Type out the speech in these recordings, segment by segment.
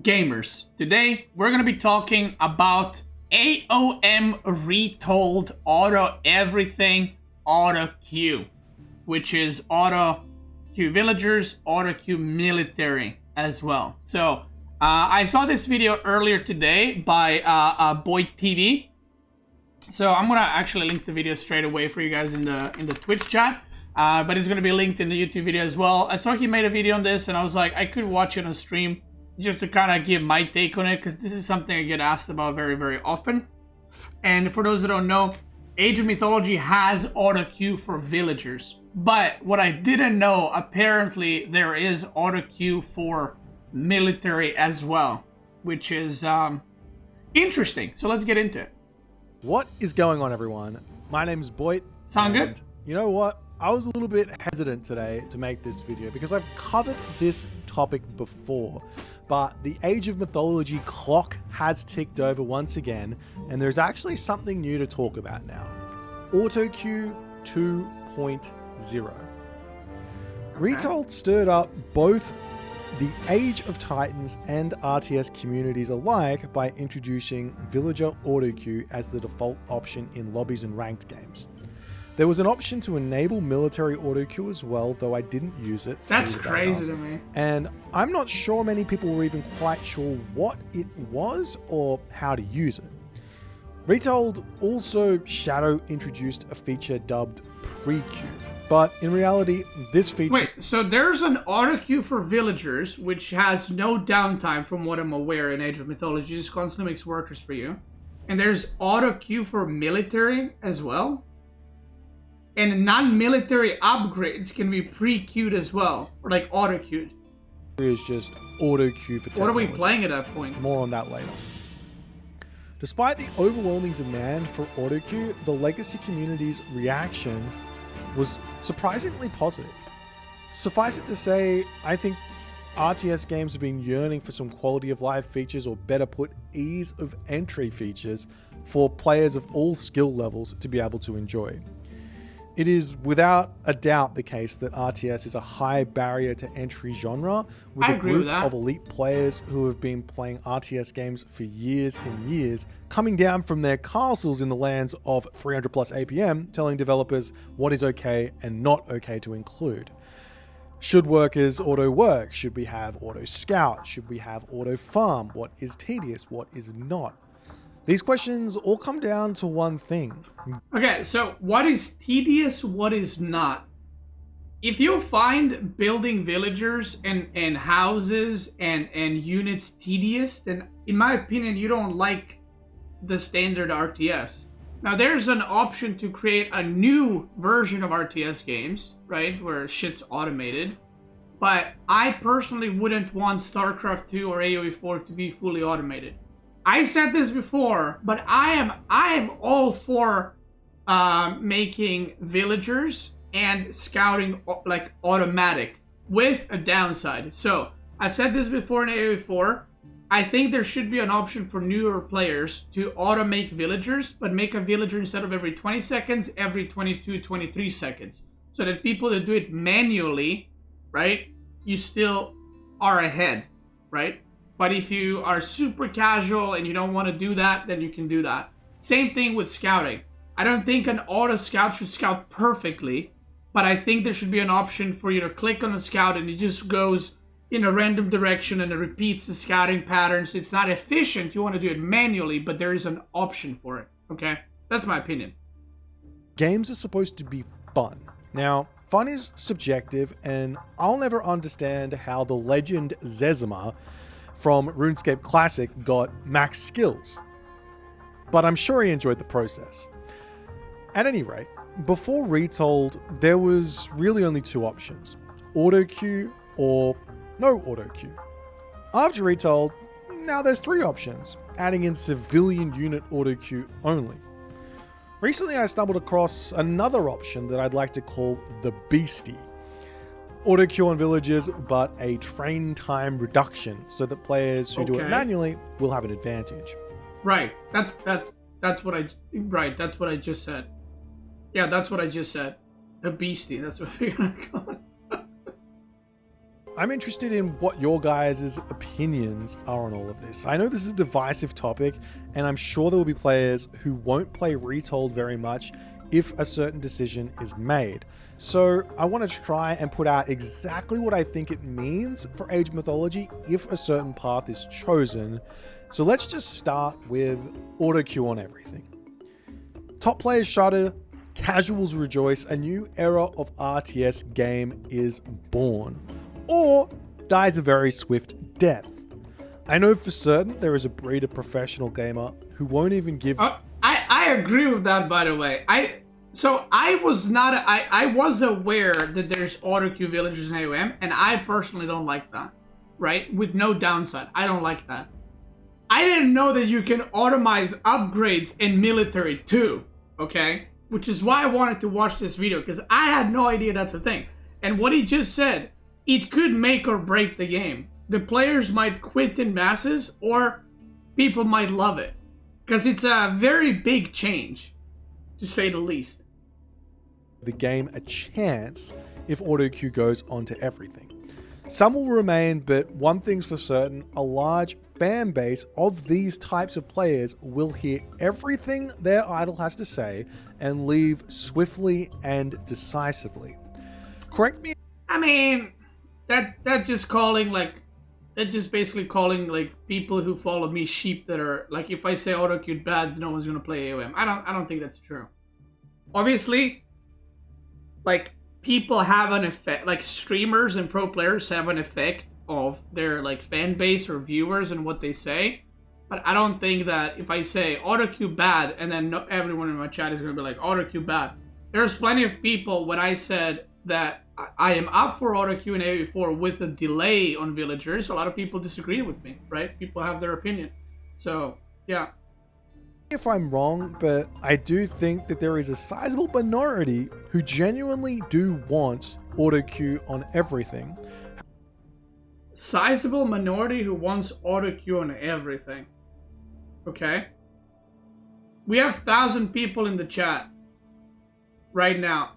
gamers? Today we're going to be talking about AOM retold auto everything auto queue, which is auto queue villagers, auto queue military as well. So I saw this video earlier today by Boyd TV. So I'm gonna actually link the video straight away for you guys in the Twitch chat. But it's gonna be linked in the YouTube video as well. I saw he made a video on this, and I was like, I could watch it on stream just to kind of give my take on it, because this is something I get asked about very, very often. And for those that don't know, Age of Mythology has auto queue for villagers. But what I didn't know, apparently there is auto queue for military as well, which is interesting. So let's get into it. What is going on, everyone? My name's Boyd. Sound good? You know what? I was a little bit hesitant today to make this video because I've covered this topic before, but the Age of Mythology clock has ticked over once again, and there's actually something new to talk about now. Auto queue 2.0. Retold stirred up both the Age of Titans and RTS communities alike by introducing villager auto queue as the default option in lobbies and ranked games. There was an option to enable military auto queue as well, though I didn't use it. That's crazy to me. And I'm not sure many people were even quite sure what it was or how to use it. Retold also shadow introduced a feature dubbed pre-queue. But in reality, this feature... Wait, so there's an auto queue for villagers, which has no downtime from what I'm aware in Age of Mythology. It just constantly makes workers for you. And there's auto queue for military as well. And non-military upgrades can be pre-queued as well, or like auto-queued. It is just auto-queue for technologies. What are we playing at that point? More on that later. Despite the overwhelming demand for auto-queue, the legacy community's reaction was surprisingly positive. Suffice it to say, I think RTS games have been yearning for some quality of life features, or better put, ease of entry features for players of all skill levels to be able to enjoy. It is without a doubt the case that RTS is a high barrier to entry genre, with a group of elite players who have been playing RTS games for years and years, coming down from their castles in the lands of 300 plus APM, telling developers what is okay and not okay to include. Should workers auto work? Should we have auto scout? Should we have auto farm? What is tedious? What is not? These questions all come down to one thing. Okay, so what is tedious, what is not? If you find building villagers and houses and units tedious, then in my opinion, you don't like the standard RTS. Now there's an option to create a new version of RTS games, right, where shit's automated. But I personally wouldn't want StarCraft 2 or AoE 4 to be fully automated. I said this before, but I am all for making villagers and scouting like automatic with a downside. So I've said this before in AoE4. I think there should be an option for newer players to auto make villagers, but make a villager instead of every 20 seconds, every 22, 23 seconds. So that people that do it manually, right, you still are ahead, right? But if you are super casual and you don't want to do that, then you can do that. Same thing with scouting. I don't think an auto scout should scout perfectly, but I think there should be an option for you to click on a scout and it just goes in a random direction and it repeats the scouting patterns. It's not efficient. You want to do it manually, but there is an option for it. Okay? That's my opinion. Games are supposed to be fun. Now, fun is subjective, and I'll never understand how the legend Zezima from RuneScape Classic got max skills, but I'm sure he enjoyed the process. At any rate, before Retold, there was really only two options: auto queue or no auto queue. After Retold, now there's three options, adding in civilian unit auto queue only. Recently I stumbled across another option that I'd like to call the Beastyqt. Auto queue on villagers, but a train time reduction, so that players who do it manually will have an advantage. Right. That's what I just said. Yeah, that's what I just said. The Beastie. That's what we're gonna call it. I'm interested in what your guys' opinions are on all of this. I know this is a divisive topic, and I'm sure there will be players who won't play Retold very much if a certain decision is made. So I want to try and put out exactly what I think it means for Age of Mythology if a certain path is chosen. So let's just start with auto queue on everything. Top players shudder, casuals rejoice, a new era of RTS game is born. Or dies a very swift death. I know for certain there is a breed of professional gamer who won't even give... I agree with that, by the way. I was aware that there's auto queue villagers in AOM, and I personally don't like that, right? With no downside. I don't like that. I didn't know that you can automize upgrades in military too, okay? Which is why I wanted to watch this video, because I had no idea that's a thing. And what he just said, it could make or break the game. The players might quit in masses, or people might love it. Because it's a very big change, to say the least. The game a chance if auto queue goes onto everything. Some will remain, but one thing's for certain, a large fan base of these types of players will hear everything their idol has to say and leave swiftly and decisively. Correct me. I mean, that's just calling like, that's just basically calling like people who follow me sheep that are like, if I say auto queued bad, no one's gonna play AOM. I don't think that's true. Obviously, like people have an effect, like streamers and pro players have an effect of their like fan base or viewers and what they say. But I don't think that if I say auto queue bad and then everyone in my chat is gonna be like auto queue bad. There's plenty of people when I said that I am up for auto queue in AOE4 with a delay on villagers, a lot of people disagree with me, right? People have their opinion. So, yeah. If I'm wrong, but I do think that there is a sizable minority who genuinely do want auto queue on everything. Sizable minority who wants auto queue on everything. Okay. We have 1,000 people in the chat right now.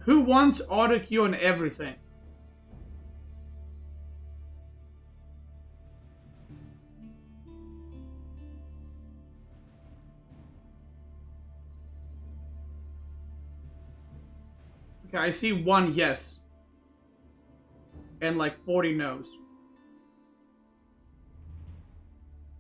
Who wants auto queue on everything? Okay, I see one yes. And like 40 no's.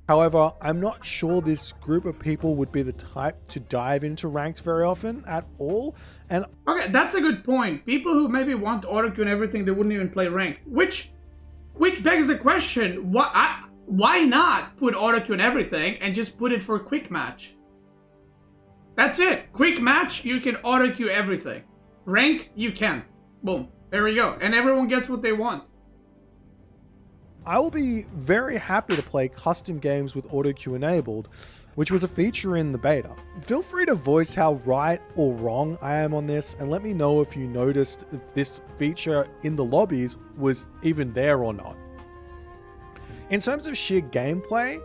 However, I'm not sure this group of people would be the type to dive into ranked very often at all. And okay, that's a good point. People who maybe want auto queue and everything, they wouldn't even play ranked. Which begs the question, why not put auto queue and everything and just put it for a quick match? That's it. Quick match, you can auto queue everything. Ranked, you can't. Boom. There we go. And everyone gets what they want. I will be very happy to play custom games with auto queue enabled, which was a feature in the beta. Feel free to voice how right or wrong I am on this, and let me know if you noticed if this feature in the lobbies was even there or not. In terms of sheer gameplay,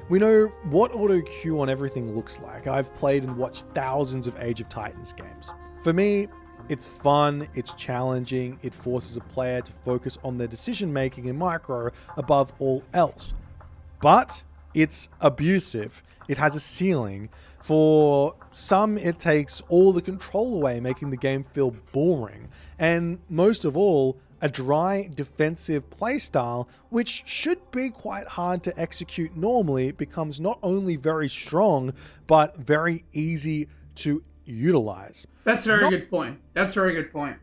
we know what auto queue on everything looks like. I've played and watched thousands of Age of Titans games. For me, it's fun, it's challenging, it forces a player to focus on their decision making in micro above all else. But it's abusive. It has a ceiling. For some, it takes all the control away, making the game feel boring. And most of all, a dry defensive playstyle, which should be quite hard to execute normally, becomes not only very strong, but very easy to utilize. That's a very good point. That's a very good point.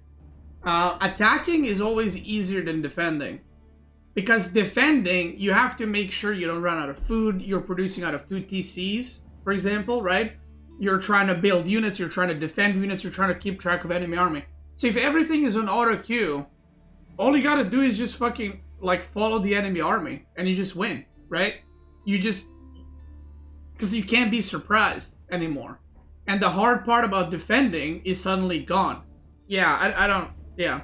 Attacking is always easier than defending. Because defending, you have to make sure you don't run out of food. You're producing out of 2 TCs, for example, right? You're trying to build units, you're trying to defend units, you're trying to keep track of enemy army. So if everything is on auto queue, all you gotta do is just fucking, like, follow the enemy army, and you just win, right? You just... because you can't be surprised anymore. And the hard part about defending is suddenly gone. Yeah, I don't... yeah.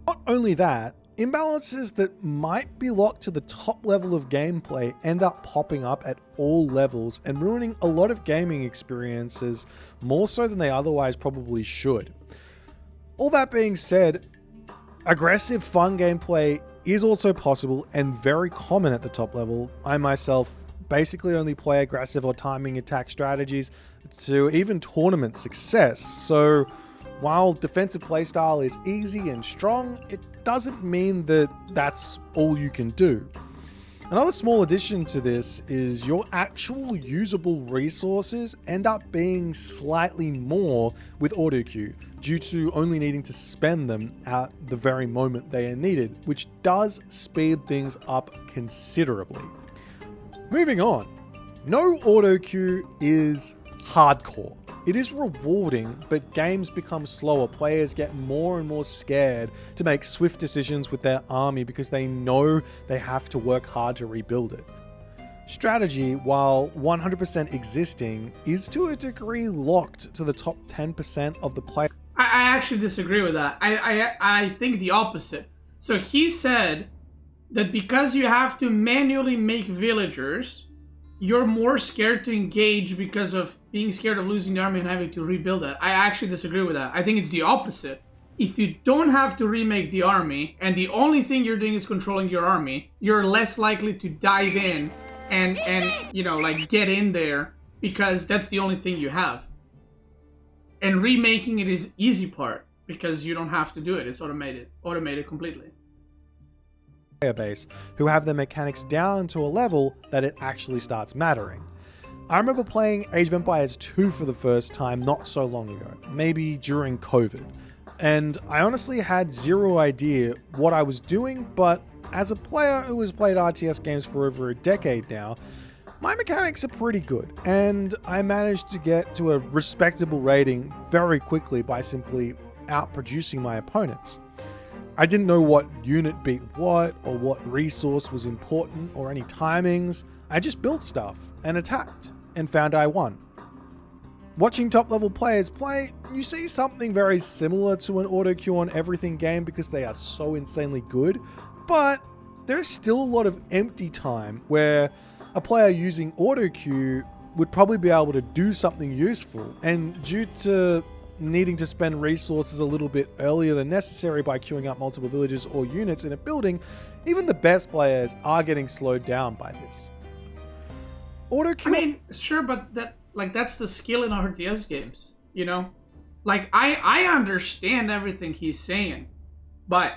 Not only that, imbalances that might be locked to the top level of gameplay end up popping up at all levels and ruining a lot of gaming experiences more so than they otherwise probably should. All that being said, Aggressive, fun gameplay is also possible and very common at the top level. I myself basically only play aggressive or timing attack strategies to even tournament success. So while defensive playstyle is easy and strong, it doesn't mean that that's all you can do. Another small addition to this is your actual usable resources end up being slightly more with auto queue due to only needing to spend them at the very moment they are needed, which does speed things up considerably. Moving on, no auto queue is hardcore. It is rewarding, but games become slower. Players get more and more scared to make swift decisions with their army because they know they have to work hard to rebuild it. Strategy, while 100% existing, is to a degree locked to the top 10% of the player. I actually disagree with that. I think the opposite. So he said that because you have to manually make villagers, you're more scared to engage because of being scared of losing the army and having to rebuild it. I actually disagree with that. I think it's the opposite. If you don't have to remake the army, and the only thing you're doing is controlling your army, you're less likely to dive in and you know, like, get in there because that's the only thing you have. And remaking it is easy part because you don't have to do it. It's automated completely. Base who have their mechanics down to a level that it actually starts mattering. I remember playing Age of Empires 2 for the first time not so long ago, maybe during COVID, and I honestly had zero idea what I was doing, but as a player who has played RTS games for over a decade now, my mechanics are pretty good, and I managed to get to a respectable rating very quickly by simply outproducing my opponents. I didn't know what unit beat what, or what resource was important, or any timings. I just built stuff, and attacked, and found I won. Watching top level players play, you see something very similar to an auto queue on everything game because they are so insanely good, but there's still a lot of empty time where a player using auto queue would probably be able to do something useful, and due to needing to spend resources a little bit earlier than necessary by queuing up multiple villages or units in a building, even the best players are getting slowed down by this. Auto queue. I mean, sure, but that's the skill in RTS games, you know? Like, I understand everything he's saying, but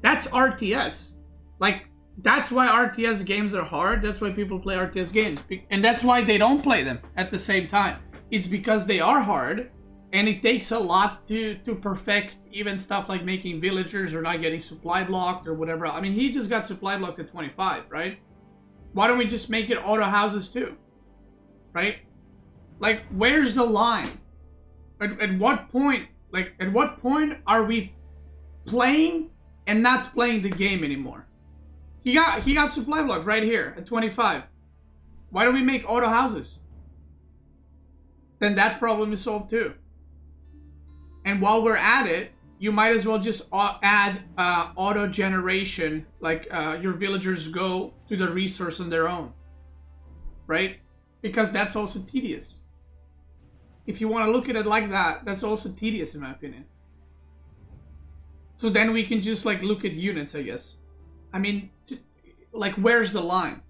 that's RTS. Like, that's why RTS games are hard. That's why people play RTS games. And that's why they don't play them at the same time. It's because they are hard, and it takes a lot to perfect even stuff like making villagers or not getting supply blocked or whatever. I mean, he just got supply blocked at 25, right? Why don't we just make it auto houses too? Right? Like, where's the line? At what point, like, at what point are we playing and not playing the game anymore? He got supply blocked right here at 25. Why don't we make auto houses? Then that problem is solved too. And while we're at it, you might as well just add auto generation, like your villagers go to the resource on their own, right? Because that's also tedious. If you want to look at it like that, that's also tedious in my opinion. So then we can just like look at units, I guess. I mean, like, where's the line?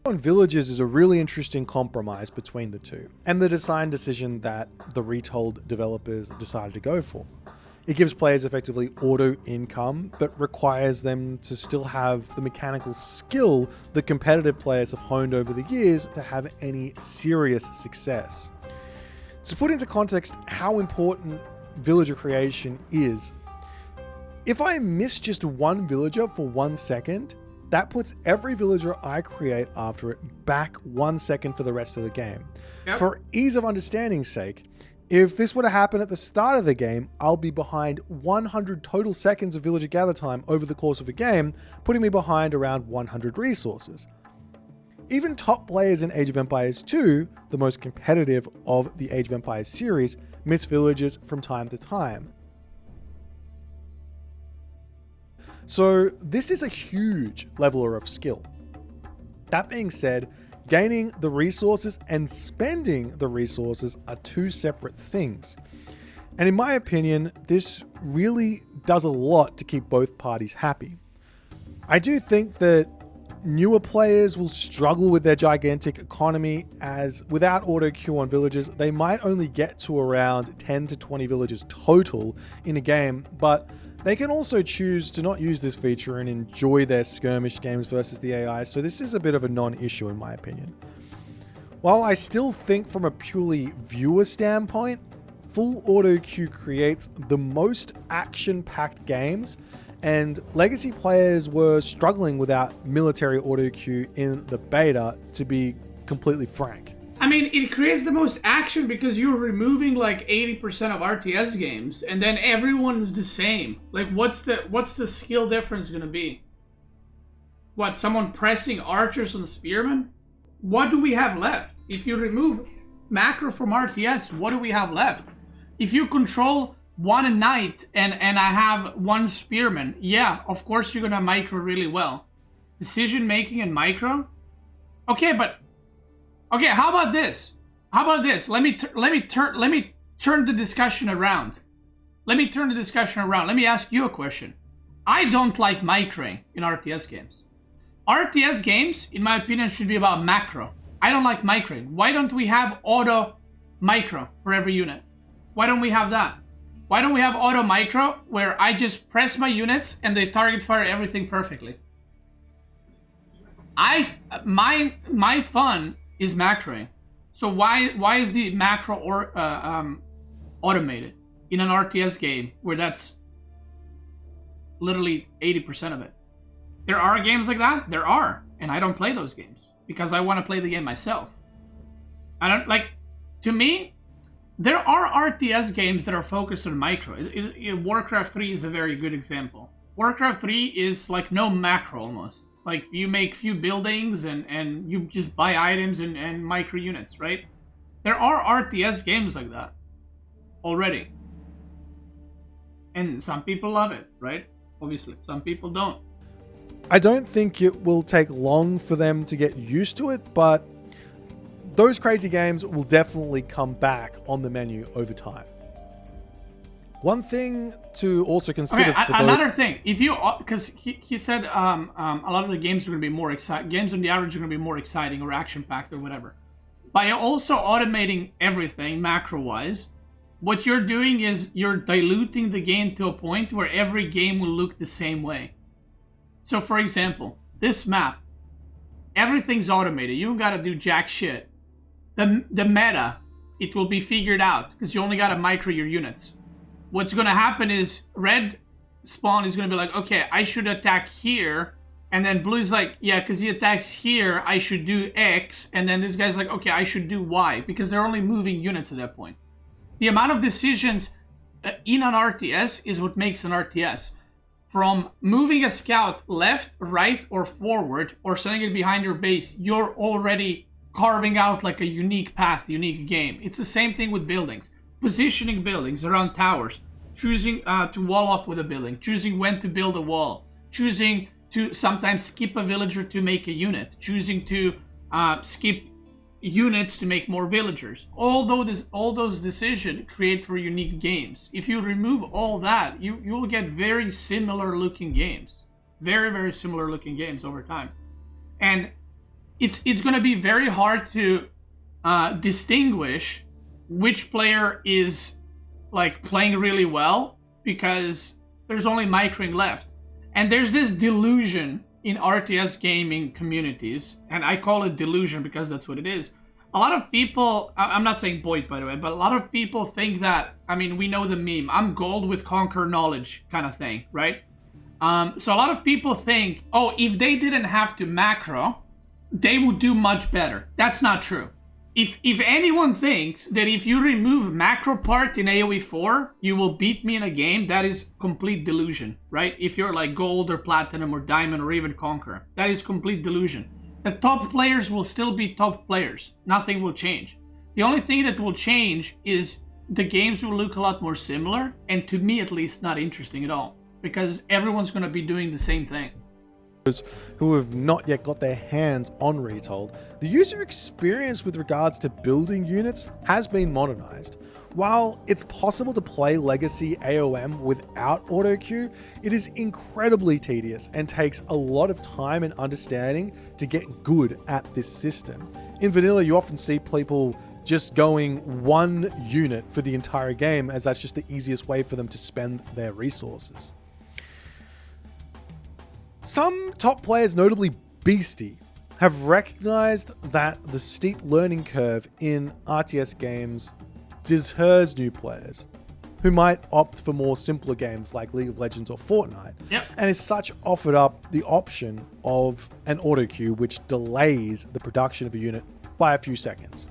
On villages is a really interesting compromise between the two, and the design decision that the Retold developers decided to go for. It gives players effectively auto income, but requires them to still have the mechanical skill that competitive players have honed over the years to have any serious success. To put into context how important villager creation is, if I miss just one villager for 1 second, that puts every villager I create after it back 1 second for the rest of the game. Yep. For ease of understanding's sake, if this were to happen at the start of the game, I'll be behind 100 total seconds of villager gather time over the course of a game, putting me behind around 100 resources. Even top players in Age of Empires 2, the most competitive of the Age of Empires series, miss villagers from time to time. So this is a huge leveler of skill. That being said, gaining the resources and spending the resources are two separate things. And in my opinion, this really does a lot to keep both parties happy. I do think that newer players will struggle with their gigantic economy, as without auto queue on villages, they might only get to around 10 to 20 villages total in a game, but they can also choose to not use this feature and enjoy their skirmish games versus the AI, so this is a bit of a non-issue in my opinion. While I still think from a purely viewer standpoint, full auto queue creates the most action-packed games, and legacy players were struggling without military auto queue in the beta, to be completely frank. I mean, it creates the most action because you're removing like 80% of RTS games, and then everyone's the same. Like, what's the skill difference gonna be? What, someone pressing archers on spearmen? What do we have left? If you remove macro from RTS, what do we have left? If you control one knight and I have one spearman, yeah, of course you're gonna micro really well. Decision making and micro? Okay, how about this? Let me turn the discussion around. Let me ask you a question. I don't like microing in RTS games. RTS games, in my opinion, should be about macro. I don't like microing. Why don't we have auto micro for every unit? Why don't we have that? Why don't we have auto micro where I just press my units and they target fire everything perfectly? My fun is macroing. So why is the macro or automated in an RTS game where that's literally 80% of it? There are games like that. There are, and I don't play those games because I want to play the game myself. I don't like. To me, there are RTS games that are focused on micro. Warcraft 3 is a very good example. Warcraft 3 is like no macro almost. Like, you make few buildings and you just buy items and micro units, right? There are RTS games like that already. And some people love it, right? Obviously, some people don't. I don't think it will take long for them to get used to it, but those crazy games will definitely come back on the menu over time. One thing to also consider. Okay, another thing, if you, because he said a lot of the games are going to be more exciting. Games on the average are going to be more exciting or action-packed or whatever. By also automating everything macro-wise, what you're doing is you're diluting the game to a point where every game will look the same way. So, for example, this map, everything's automated. You don't got to do jack shit. The meta, it will be figured out because you only got to micro your units. What's going to happen is red spawn is going to be like, okay, I should attack here. And then blue's like, yeah, because he attacks here, I should do X. And then this guy's like, okay, I should do Y, because they're only moving units at that point. The amount of decisions in an RTS is what makes an RTS. From moving a scout left, right, or forward, or sending it behind your base, you're already carving out like a unique path, unique game. It's the same thing with buildings. Positioning buildings around towers, choosing to wall off with a building, choosing when to build a wall, choosing to sometimes skip a villager to make a unit, choosing to skip units to make more villagers. All those decisions create for unique games. If you remove all that, you'll get very similar looking games. Very, very similar looking games over time. And it's going to be very hard to distinguish which player is like playing really well because there's only microing left. And there's this delusion in RTS gaming communities, and I call it delusion because that's what it is. A lot of people, I'm not saying Boyd by the way, but a lot of people think that, I mean, we know the meme, I'm gold with conquer knowledge kind of thing, right? So a lot of people think, oh, if they didn't have to macro, they would do much better. That's not true. If anyone thinks that if you remove macro part in AoE 4, you will beat me in a game, that is complete delusion, right? If you're like gold or platinum or diamond or even conqueror, that is complete delusion. The top players will still be top players. Nothing will change. The only thing that will change is the games will look a lot more similar, and to me at least not interesting at all, because everyone's going to be doing the same thing. Who have not yet got their hands on Retold, the user experience with regards to building units has been modernized. While it's possible to play Legacy AOM without auto queue, it is incredibly tedious and takes a lot of time and understanding to get good at this system. In vanilla, you often see people just going one unit for the entire game, as that's just the easiest way for them to spend their resources. Some top players, notably Beastyqt, have recognized that the steep learning curve in RTS games deters new players who might opt for more simpler games like League of Legends or Fortnite, and as such offered up the option of an auto queue which delays the production of a unit by a few seconds.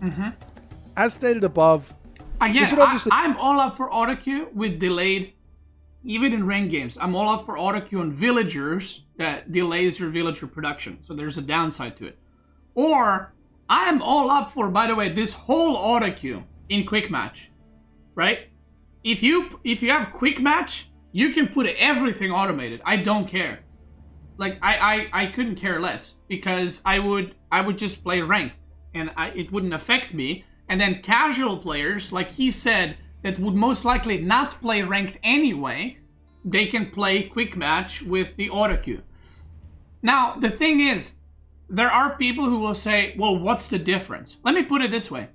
As stated above, again, I'm all up for auto queue with delayed, even in ranked games. I'm all up for auto queue on villagers that delays your villager production, so there's a downside to it. Or I'm all up for, by the way, this whole auto queue in quick match, right? If you have quick match, you can put everything automated. I don't care. Like I couldn't care less, because I would just play ranked and it wouldn't affect me. And then casual players, like he said, that would most likely not play ranked anyway, they can play quick match with the auto queue. Now the thing is, there are people who will say, well, what's the difference? Let me put it this way.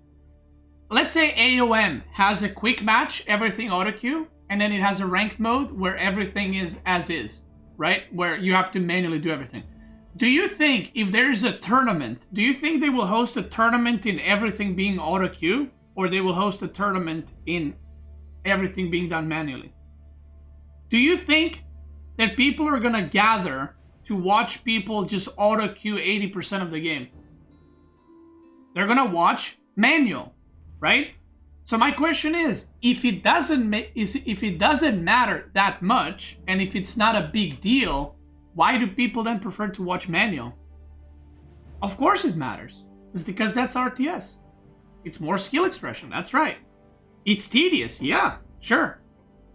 Let's say AOM has a quick match, everything auto queue, and then it has a ranked mode where everything is as is, right? Where you have to manually do everything. Do you think if there's a tournament, do you think they will host a tournament in everything being auto queue, or they will host a tournament in everything being done manually? Do you think that people are gonna gather to watch people just auto queue 80% of the game? They're gonna watch manual, right? So my question is, if it doesn't matter that much, and if it's not a big deal, why do people then prefer to watch manual? Of course it matters. It's because that's RTS. It's more skill expression, that's right. It's tedious, yeah, sure.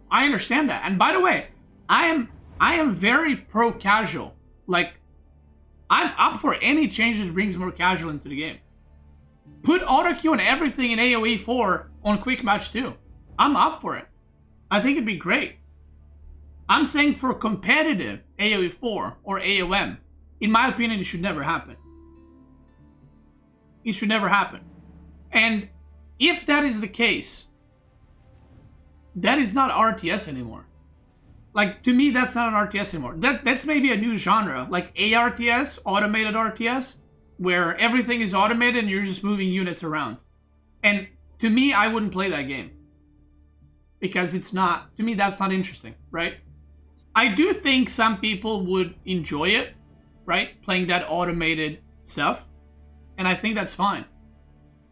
I understand that. And by the way, I am very pro-casual. Like, I'm up for any change that brings more casual into the game. Put auto queue on everything in AoE 4 on quick match too. I'm up for it. I think it'd be great. I'm saying for competitive AoE 4 or AOM, in my opinion, it should never happen. It should never happen. And if that is the case, that is not RTS anymore. Like, to me, that's not an RTS anymore. That's maybe a new genre, like ARTS, automated RTS, where everything is automated and you're just moving units around. And to me, I wouldn't play that game. Because it's not, to me, that's not interesting, right? I do think some people would enjoy it, right? Playing that automated stuff. And I think that's fine.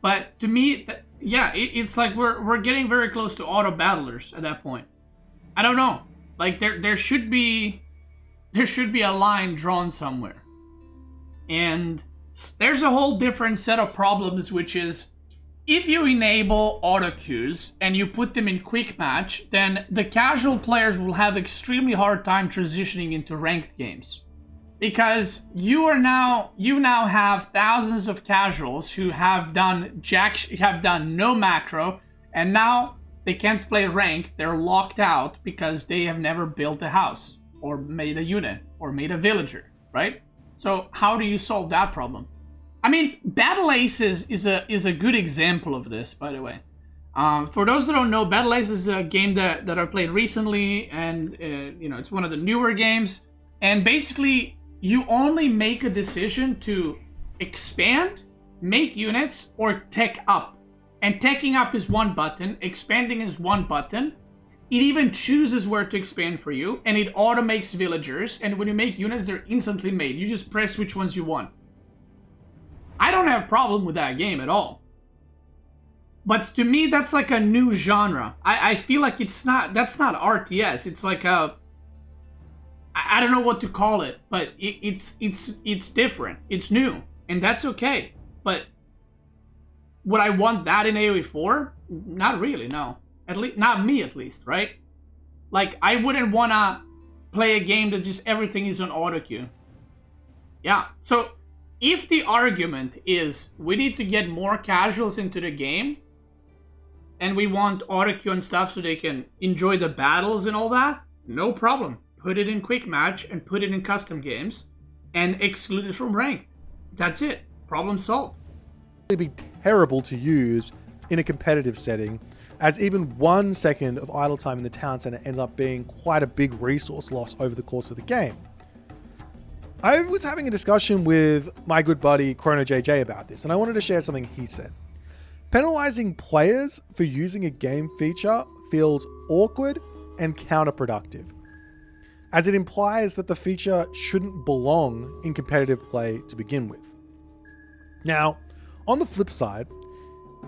But to me, yeah, it's like we're getting very close to auto battlers at that point. I don't know. Like there should be a line drawn somewhere. And there's a whole different set of problems, which is if you enable auto queues and you put them in quick match, then the casual players will have extremely hard time transitioning into ranked games. Because you now have thousands of casuals who have done no macro, and now they can't play rank. They're locked out because they have never built a house or made a unit or made a villager, right? So how do you solve that problem? I mean, Battle Aces is a good example of this, by the way. For those that don't know, Battle Aces is a game that I played recently, and it's one of the newer games. And basically, you only make a decision to expand, make units, or tech up. And teching up is one button, expanding is one button. It even chooses where to expand for you, and it auto-makes villagers, and when you make units, they're instantly made. You just press which ones you want. I don't have a problem with that game at all. But to me, that's like a new genre. I feel like that's not RTS. It's like a... I don't know what to call it, but it's different. It's new, and that's okay. But would I want that in AoE 4? Not really, no. At least not me, at least, right? Like, I wouldn't wanna play a game that just everything is on auto queue. Yeah. So if the argument is we need to get more casuals into the game, and we want auto queue and stuff so they can enjoy the battles and all that, no problem. Put it in quick match and put it in custom games and exclude it from ranked. That's it. Problem solved. It'd be terrible to use in a competitive setting, as even 1 second of idle time in the town center ends up being quite a big resource loss over the course of the game. I was having a discussion with my good buddy Chrono JJ about this, and I wanted to share something he said. Penalizing players for using a game feature feels awkward and counterproductive, as it implies that the feature shouldn't belong in competitive play to begin with. Now, on the flip side,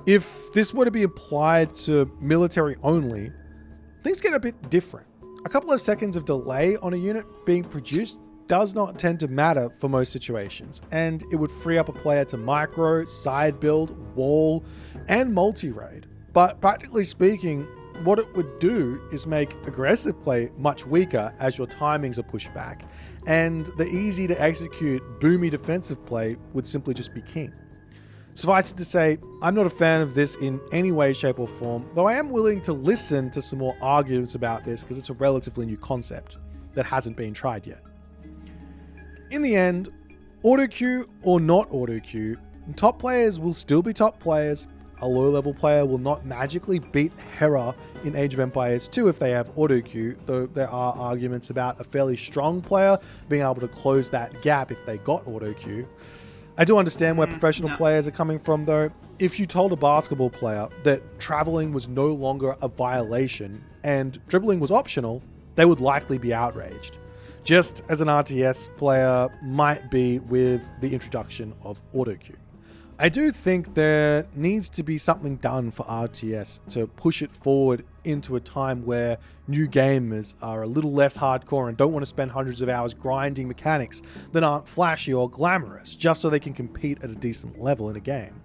if this were to be applied to military only, things get a bit different. A couple of seconds of delay on a unit being produced does not tend to matter for most situations, and it would free up a player to micro, side build, wall, and multi-raid. But practically speaking, what it would do is make aggressive play much weaker as your timings are pushed back, and the easy to execute boomy defensive play would simply just be king. Suffice it to say, I'm not a fan of this in any way, shape or form, though I am willing to listen to some more arguments about this because it's a relatively new concept that hasn't been tried yet. In the end, auto queue or not auto queue, top players will still be top players. A low level player will not magically beat Hera in Age of Empires 2 if they have auto queue, though there are arguments about a fairly strong player being able to close that gap if they got auto queue. I do understand where professional players are coming from though. If you told a basketball player that traveling was no longer a violation and dribbling was optional, they would likely be outraged, just as an RTS player might be with the introduction of auto queue. I do think there needs to be something done for RTS to push it forward into a time where new gamers are a little less hardcore and don't want to spend hundreds of hours grinding mechanics that aren't flashy or glamorous just so they can compete at a decent level in a game.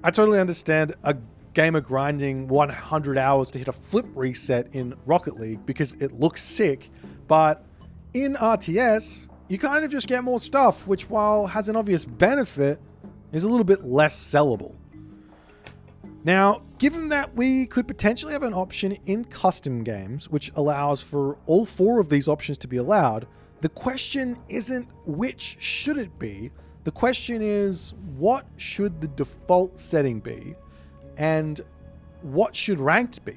I totally understand a gamer grinding 100 hours to hit a flip reset in Rocket League because it looks sick, but in RTS, you kind of just get more stuff, which while has an obvious benefit, is a little bit less sellable. Now, given that we could potentially have an option in custom games, which allows for all 4 of these options to be allowed, the question isn't which should it be, the question is what should the default setting be, and what should ranked be?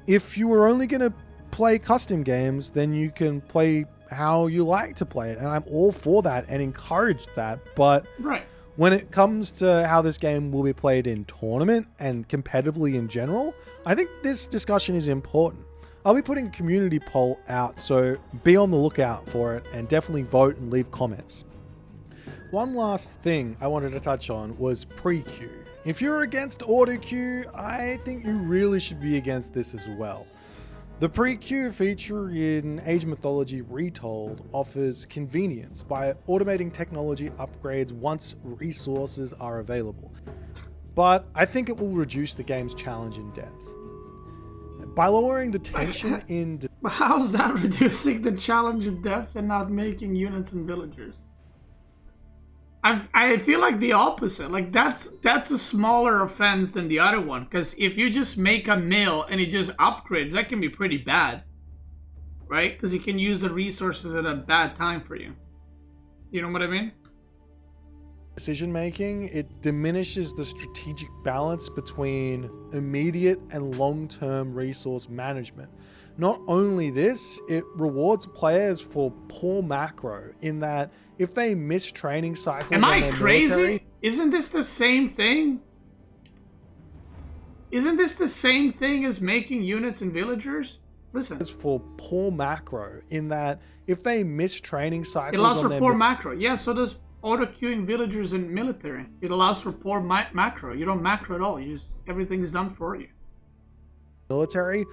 If you were only going to play custom games, then you can play how you like to play it, and I'm all for that and encourage that, but Right. when it comes to how this game will be played in tournament and competitively in general, I think this discussion is important. I'll be putting a community poll out, so be on the lookout for it and definitely vote and leave comments. One last thing I wanted to touch on was pre-queue. If you're against auto queue, I think you really should be against this as well. The pre-queue feature in Age of Mythology Retold offers convenience by automating technology upgrades once resources are available, but I think it will reduce the game's challenge in depth. By lowering the tension in... How's that reducing the challenge in depth and not making units and villagers? I feel like the opposite. Like that's a smaller offense than the other one. Because if you just make a mill and it just upgrades, that can be pretty bad. Right? Because you can use the resources at a bad time for you. You know what I mean? Decision making, it diminishes the strategic balance between immediate and long-term resource management. Not only this, it rewards players for poor macro in that if they miss training cycles Am on I their crazy? military, Isn't this the same thing? Isn't this the same thing as making units and villagers? Listen. for poor macro in that if they miss training cycles It allows on for their poor macro. Yeah, so does auto-queuing villagers and military. It allows for poor macro. You don't macro at all. You just everything is done for you. military,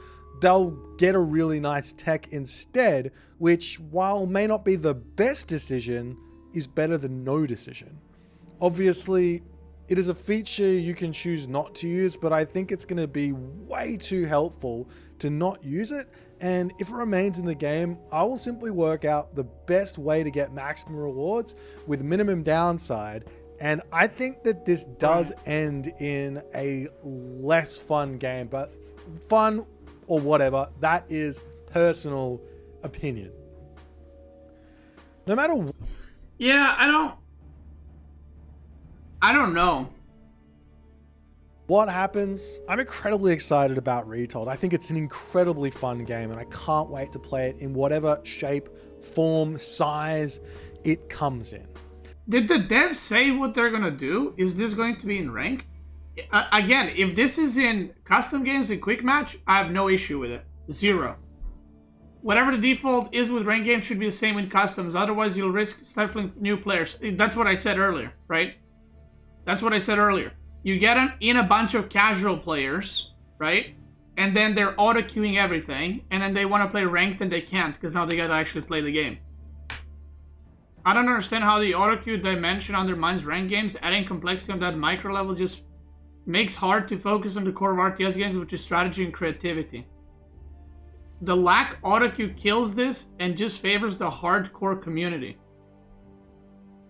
they'll get a really nice tech instead, which while may not be the best decision, is better than no decision. Obviously, it is a feature you can choose not to use, but I think it's going to be way too helpful to not use it. And if it remains in the game, I will simply work out the best way to get maximum rewards with minimum downside And I think that this does end in a less fun game, but fun or whatever, that is personal opinion. No matter what. Yeah, I don't know. What happens? I'm incredibly excited about Retold. I think it's an incredibly fun game, and I can't wait to play it in whatever shape, form, size it comes in. Did the devs say what they're gonna do? Is this going to be in ranked? Again, if this is in custom games and quick match, I have no issue with it. 0. Whatever the default is with ranked games should be the same in customs. Otherwise, you'll risk stifling new players. That's what I said earlier, right? That's what I said earlier. You get in a bunch of casual players, right? And then they're auto-queuing everything, and then they want to play ranked and they can't because now they gotta actually play the game. I don't understand how the auto-queue dimension undermines ranked games. Adding complexity on that micro level just makes hard to focus on the core of RTS games, which is strategy and creativity. The lack auto-queue kills this and just favors the hardcore community.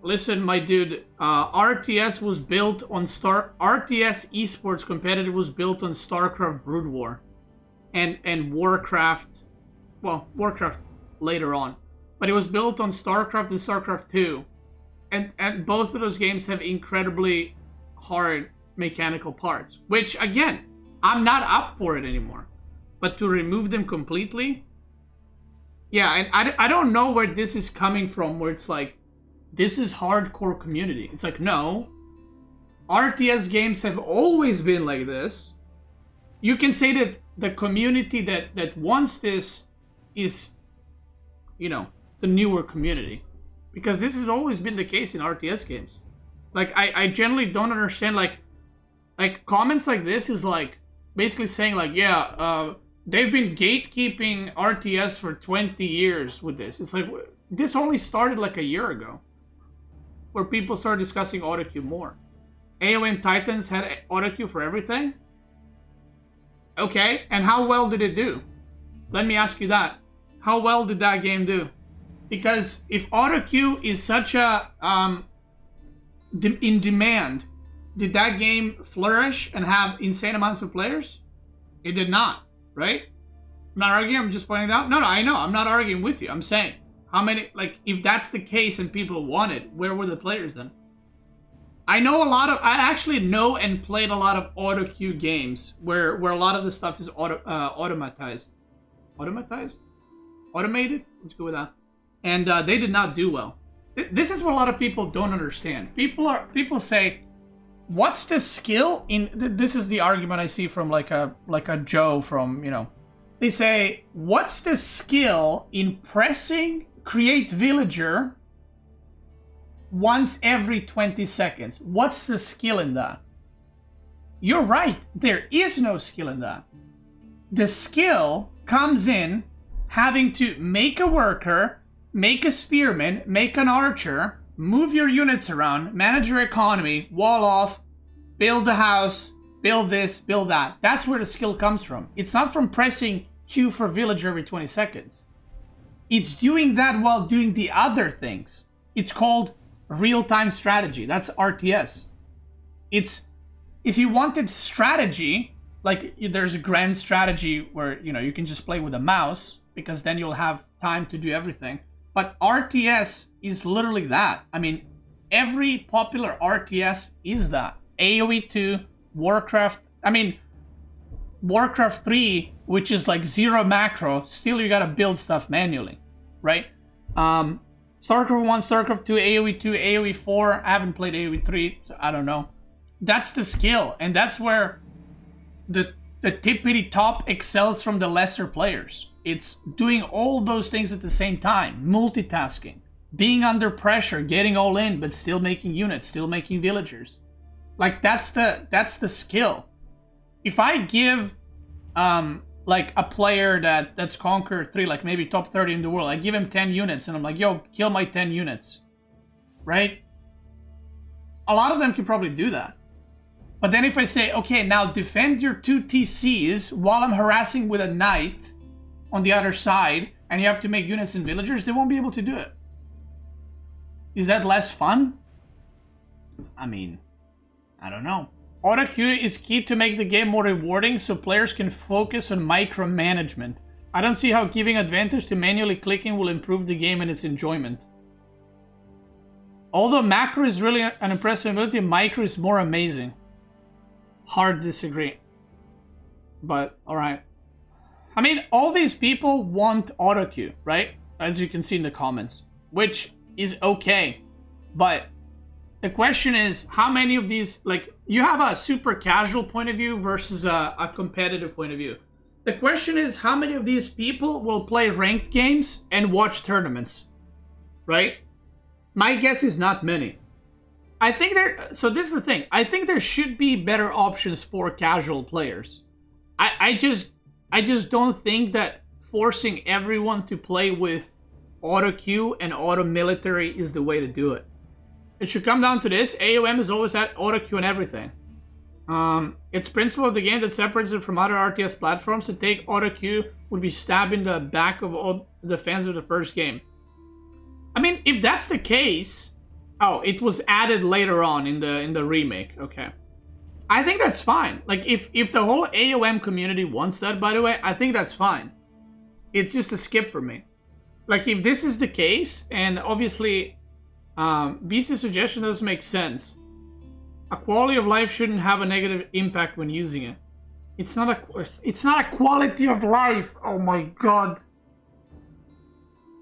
Listen, my dude, RTS was built on RTS esports competitive was built on StarCraft Brood War, and Warcraft, well, Warcraft later on, but it was built on StarCraft and StarCraft 2, and both of those games have incredibly hard mechanical parts, which again, I'm not up for it anymore, but to remove them completely, yeah, and I don't know where this is coming from, where it's like, this is hardcore community. It's like, no. RTS games have always been like this. You can say that the community that wants this is, you know, the newer community. Because this has always been the case in RTS games. Like, I generally don't understand, like comments like this is like, basically saying like, yeah, they've been gatekeeping RTS for 20 years with this. It's like, this only started like a year ago, where people started discussing autoqueue more. AOM Titans had autoqueue for everything? Okay, and how well did it do? Let me ask you that. How well did that game do? Because if autoqueue is such a, in demand, did that game flourish and have insane amounts of players? It did not, right? I'm not arguing, I'm just pointing it out. No, I know, I'm not arguing with you, I'm saying. How many, like, if that's the case and people want it, where were the players then? I actually know and played a lot of auto queue games where a lot of the stuff is automatized. Automated? Let's go with that. And they did not do well. This is what a lot of people don't understand. People say, what's the skill in, this is the argument I see from like a Joe from, you know, they say, what's the skill in pressing create villager once every 20 seconds? What's the skill in that? You're right, there is no skill in that. The skill comes in having to make a worker, make a spearman, make an archer, move your units around, manage your economy, wall off, build a house, build this, build that. That's where the skill comes from. It's not from pressing Q for villager every 20 seconds. It's doing that while doing the other things. It's called real-time strategy. That's RTS. It's, if you wanted strategy, like there's a grand strategy where, you know, you can just play with a mouse because then you'll have time to do everything. But RTS is literally that. I mean, every popular RTS is that. AoE 2, Warcraft, Warcraft 3, which is like 0 macro, still you gotta build stuff manually, right? StarCraft 1, StarCraft 2, AoE 2, AoE 4, I haven't played AoE 3, so I don't know. That's the skill, and that's where the tippity top excels from the lesser players. It's doing all those things at the same time, multitasking, being under pressure, getting all in, but still making units, still making villagers. Like, that's the skill. If I give like a player that's Conquer 3, like maybe top 30 in the world, I give him 10 units and I'm like, yo, kill my 10 units, right? A lot of them can probably do that. But then if I say, okay, now defend your 2 TCs while I'm harassing with a knight on the other side, and you have to make units and villagers, they won't be able to do it. Is that less fun? I mean, I don't know. Auto queue is key to make the game more rewarding so players can focus on micromanagement. I don't see how giving advantage to manually clicking will improve the game and its enjoyment. Although macro is really an impressive ability, micro is more amazing. Hard to disagree. But, alright. I mean, all these people want auto queue, right? As you can see in the comments. Which is okay. But the question is, how many of these, like, you have a super casual point of view versus a competitive point of view. The question is, how many of these people will play ranked games and watch tournaments? Right? My guess is not many. I think so this is the thing. I think there should be better options for casual players. I just don't think that forcing everyone to play with auto queue and auto military is the way to do it. It should come down to this. AOM has always had auto queue and everything. It's principle of the game that separates it from other RTS platforms. To take auto queue would be stabbing the back of all the fans of the first game. I mean, if that's the case, oh, it was added later on in the remake. Okay, I think that's fine. Like if the whole AOM community wants that, by the way, I think that's fine. It's just a skip for me. Like if this is the case, and obviously, Beasty's suggestion does make sense. A quality of life shouldn't have a negative impact when using it. It's not a quality of life. Oh my god.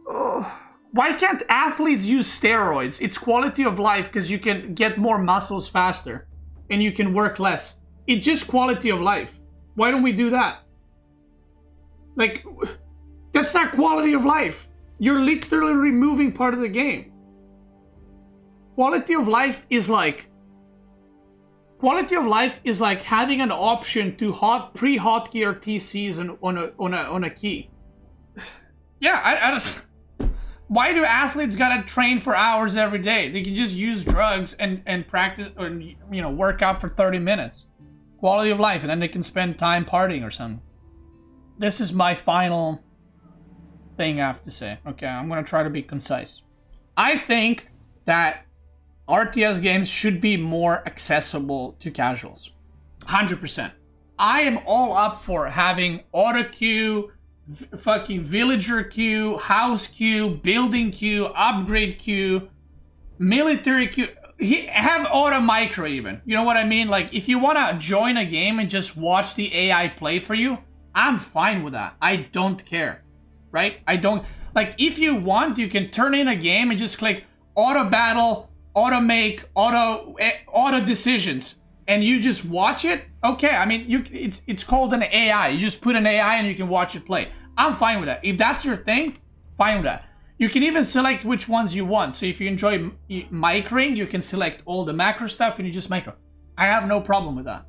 Oh. Why can't athletes use steroids? It's quality of life because you can get more muscles faster and you can work less. It's just quality of life. Why don't we do that? Like, that's not quality of life. You're literally removing part of the game. Quality of life is like having an option to pre-hotkey or TCs on a key. Yeah, I don't. Why do athletes gotta train for hours every day? They can just use drugs and practice, or work out for 30 minutes. Quality of life, and then they can spend time partying or something. This is my final thing I have to say. Okay, I'm gonna try to be concise. I think that RTS games should be more accessible to casuals. 100%. I am all up for having auto queue, fucking villager queue, house queue, building queue, upgrade queue, military queue. Have auto micro even. You know what I mean? Like, if you want to join a game and just watch the AI play for you, I'm fine with that. I don't care. Right? I don't... Like, if you want, you can turn in a game and just click auto battle, auto make, auto decisions, and you just watch it. Okay, I mean, it's called an AI. You just put an AI and you can watch it play. I'm fine with that. If that's your thing, fine with that. You can even select which ones you want. So if you enjoy microing, you can select all the macro stuff and you just micro. I have no problem with that.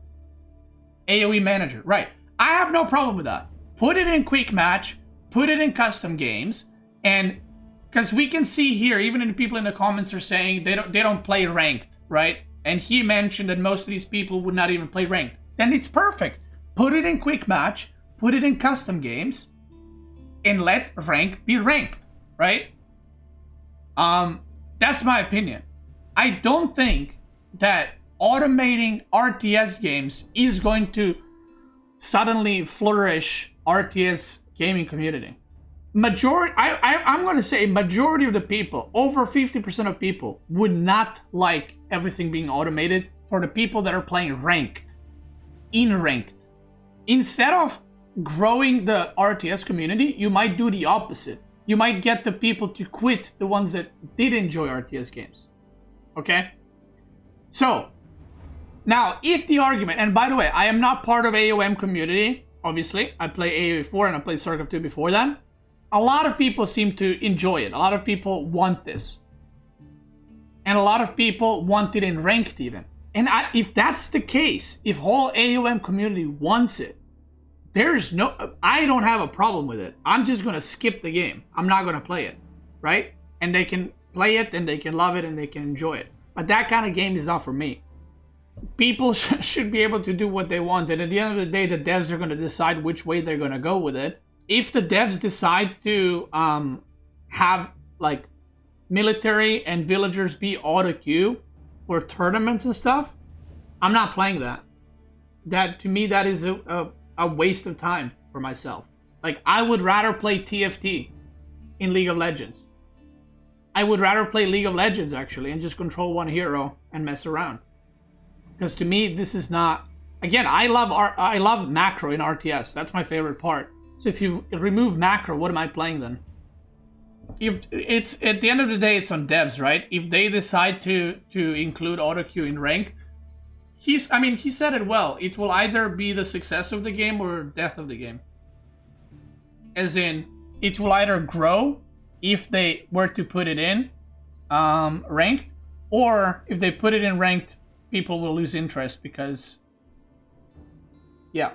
AoE manager, right? I have no problem with that. Put it in quick match, put it in custom games, and because we can see here, even the people in the comments are saying they don't play ranked, right? And he mentioned that most of these people would not even play ranked. Then it's perfect. Put it in quick match, put it in custom games, and let ranked be ranked, right? That's my opinion. I don't think that automating RTS games is going to suddenly flourish RTS gaming community. I'm going to say majority of the people, over 50% of people, would not like everything being automated for the people that are playing ranked. In ranked. Instead of growing the RTS community, you might do the opposite. You might get the people to quit, the ones that did enjoy RTS games. Okay? So, now, if the argument, and by the way, I am not part of AOM community, obviously. I play AOE 4 and I played StarCraft 2 before then. A lot of people seem to enjoy it. A lot of people want this. And a lot of people want it in ranked even. And if that's the case, if whole AOM community wants it, I don't have a problem with it. I'm just going to skip the game. I'm not going to play it. Right? And they can play it and they can love it and they can enjoy it. But that kind of game is not for me. People should be able to do what they want. And at the end of the day, the devs are going to decide which way they're going to go with it. If the devs decide to have like military and villagers be auto queue for tournaments and stuff, I'm not playing that. That, to me, that is a waste of time for myself. Like, I would rather play TFT in League of Legends. I would rather play League of Legends, actually, and just control one hero and mess around. Because to me, this is not... Again, I love macro in RTS. That's my favorite part. So if you remove macro, what am I playing then? If it's at the end of the day, it's on devs, right? If they decide to include auto queue in ranked, he said it well. It will either be the success of the game or death of the game. As in, it will either grow if they were to put it in ranked, or if they put it in ranked, people will lose interest because, yeah.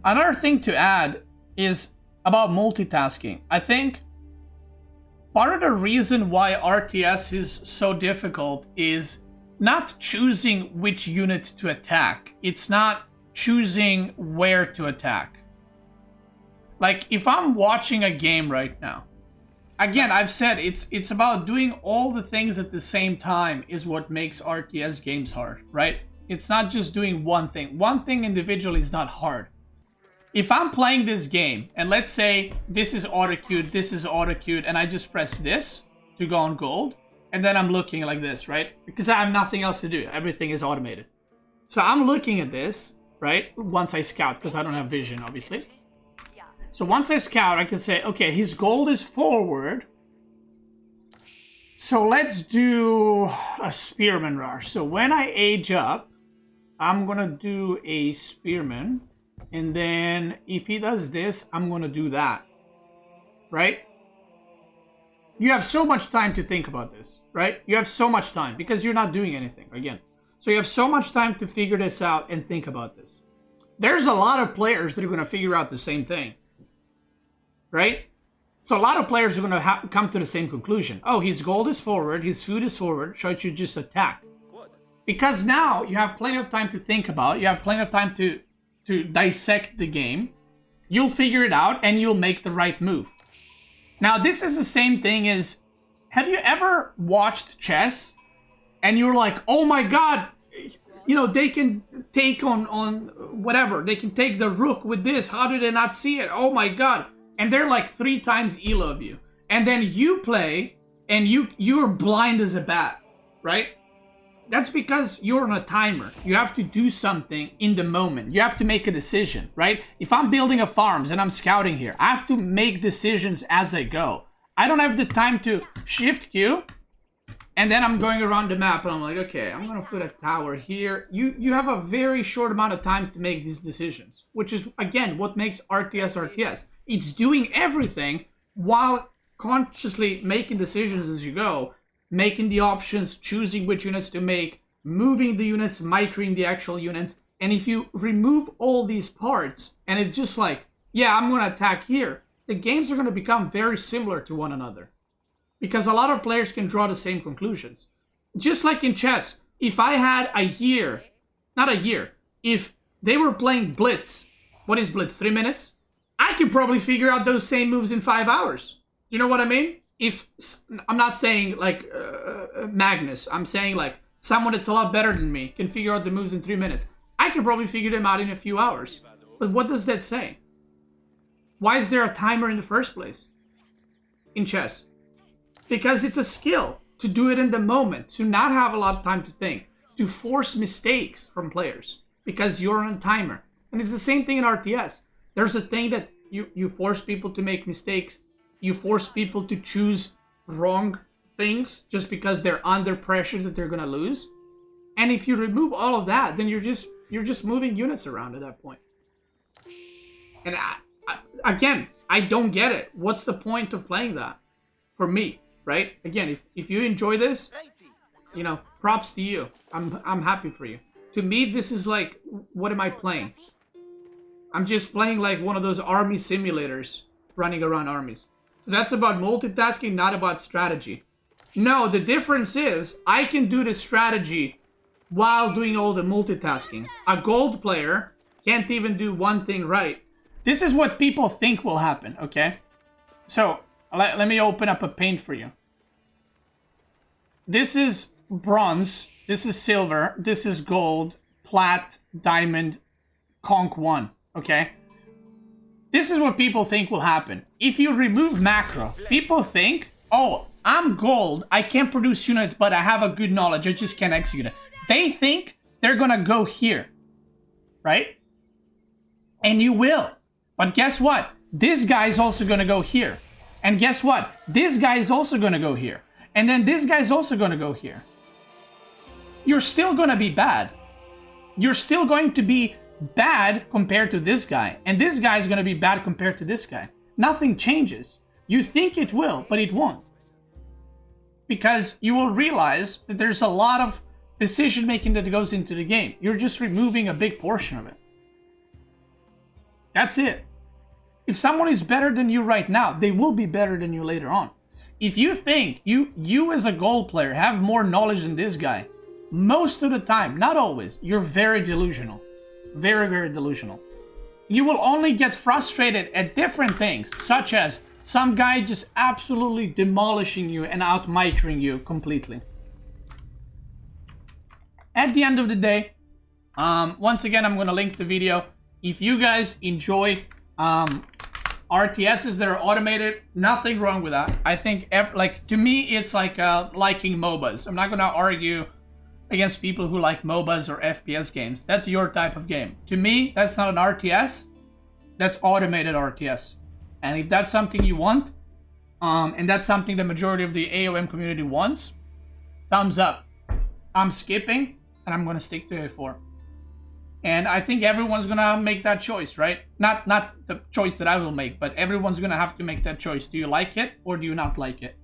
Another thing to add is about multitasking. I think part of the reason why RTS is so difficult is not choosing which unit to attack. It's not choosing where to attack. Like, if I'm watching a game right now, again, I've said it's about doing all the things at the same time is what makes RTS games hard, right? It's not just doing one thing. One thing individually is not hard. If I'm playing this game, and let's say this is auto-queued, this is auto-queued, and I just press this to go on gold, and then I'm looking like this, right? Because I have nothing else to do. Everything is automated. So I'm looking at this, right? Once I scout, because I don't have vision, obviously. So once I scout, I can say, okay, his gold is forward. So let's do a spearman rush. So when I age up, I'm going to do a spearman. And then if he does this, I'm going to do that. Right? You have so much time to think about this, right? You have so much time because you're not doing anything, again. So you have so much time to figure this out and think about this. There's a lot of players that are going to figure out the same thing. Right? So a lot of players are going to come to the same conclusion. Oh, his gold is forward, his food is forward, so I should just attack. Because now you have plenty of time to think about, you have plenty of time to dissect the game. You'll figure it out and you'll make the right move. Now, this is the same thing as, have you ever watched chess and you're like, oh my god, you know, they can take on whatever, they can take the rook with this, how did they not see it? Oh my god. And they're like 3 times elo of you. And then you play and you're blind as a bat, right? That's because you're on a timer. You have to do something in the moment. You have to make a decision, right? If I'm building a farms and I'm scouting here, I have to make decisions as I go. I don't have the time to shift queue and then I'm going around the map and I'm like, okay, I'm gonna put a tower here. You have a very short amount of time to make these decisions, which is, again, what makes RTS RTS. It's doing everything while consciously making decisions as you go, making the options, choosing which units to make, moving the units, microing the actual units. And if you remove all these parts, and it's just like, yeah, I'm going to attack here, the games are going to become very similar to one another. Because a lot of players can draw the same conclusions. Just like in chess, if I had a year, not a year, if they were playing Blitz, what is Blitz, 3 minutes? I could probably figure out those same moves in 5 hours. You know what I mean? If I'm not saying like Magnus, I'm saying like someone that's a lot better than me can figure out the moves in 3 minutes. I can probably figure them out in a few hours. But what does that say? Why is there a timer in the first place in chess? Because it's a skill to do it in the moment, to not have a lot of time to think, to force mistakes from players because you're on a timer. And it's the same thing in RTS. There's a thing that you force people to make mistakes. You force people to choose wrong things just because they're under pressure that they're going to lose. And if you remove all of that, then you're just moving units around at that point. And again, I don't get it. What's the point of playing that? For me, right? Again, if you enjoy this, you know, props to you. I'm happy for you. To me, this is like, what am I playing? I'm just playing like one of those army simulators, running around armies. So that's about multitasking, not about strategy. No, the difference is I can do the strategy while doing all the multitasking. A gold player can't even do one thing right. This is what people think will happen, okay? So let me open up a paint for you. This is bronze This is silver. This is gold, plat, diamond, conch 1. Okay? This is what people think will happen. If you remove macro, people think, oh, I'm gold. I can't produce units, but I have a good knowledge. I just can't execute it. They think they're gonna go here. Right? And you will. But guess what? This guy is also gonna go here. And guess what? This guy is also gonna go here. And then this guy is also gonna go here. You're still gonna be bad. You're still going to be bad compared to this guy. And this guy is gonna be bad compared to this guy. Nothing changes. You think it will, but it won't. Because you will realize that there's a lot of decision making that goes into the game. You're just removing a big portion of it. That's it. If someone is better than you right now, they will be better than you later on. If you think you as a gold player have more knowledge than this guy, most of the time, not always, you're very delusional. Very, very delusional. You will only get frustrated at different things, such as some guy just absolutely demolishing you and out-micring you completely. At the end of the day, once again, I'm going to link the video. If you guys enjoy RTSs that are automated, nothing wrong with that. I think, to me, it's like liking MOBAs. I'm not going to argue against people who like MOBAs or FPS games. That's your type of game. To me, that's not an RTS. That's automated RTS. And if that's something you want, and that's something the majority of the AOM community wants, thumbs up. I'm skipping, and I'm going to stick to A4. And I think everyone's going to make that choice, right? Not the choice that I will make, but everyone's going to have to make that choice. Do you like it or do you not like it?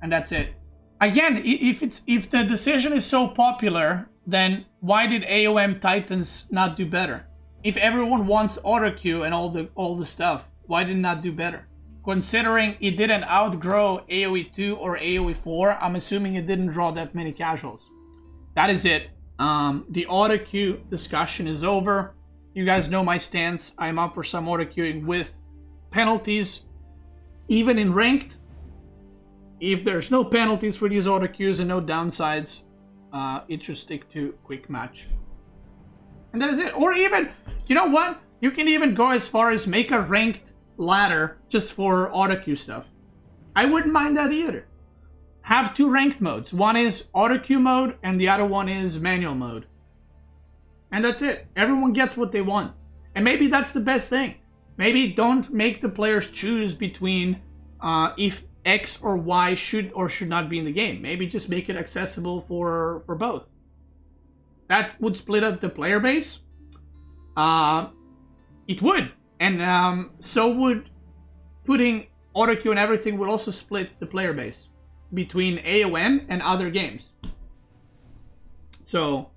And that's it. Again, if the decision is so popular, then why did AOM Titans not do better? If everyone wants auto queue and all the stuff, why did it not do better? Considering it didn't outgrow AoE 2 or AoE 4, I'm assuming it didn't draw that many casuals. That is it. The auto queue discussion is over. You guys know my stance. I'm up for some auto queuing with penalties, even in ranked. If there's no penalties for these auto queues and no downsides, it should stick to quick match. And that is it. Or even, you know what? You can even go as far as make a ranked ladder just for auto queue stuff. I wouldn't mind that either. Have two ranked modes. One is auto queue mode and the other one is manual mode. And that's it. Everyone gets what they want. And maybe that's the best thing. Maybe don't make the players choose between if X or Y should or should not be in the game. Maybe just make it accessible for both. That would split up the player base. It would. And so would putting auto queue and everything would also split the player base between AOM and other games. So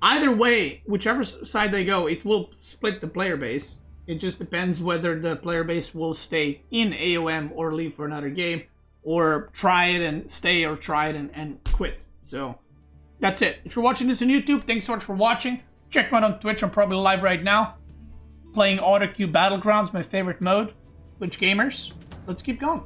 either way, whichever side they go, it will split the player base. It just depends whether the player base will stay in AOM or leave for another game, or try it and stay, or try it and quit. So that's it. If you're watching this on YouTube, thanks so much for watching. Check me out on Twitch. I'm probably live right now playing Auto Queue Battlegrounds, my favorite mode. Twitch gamers, let's keep going.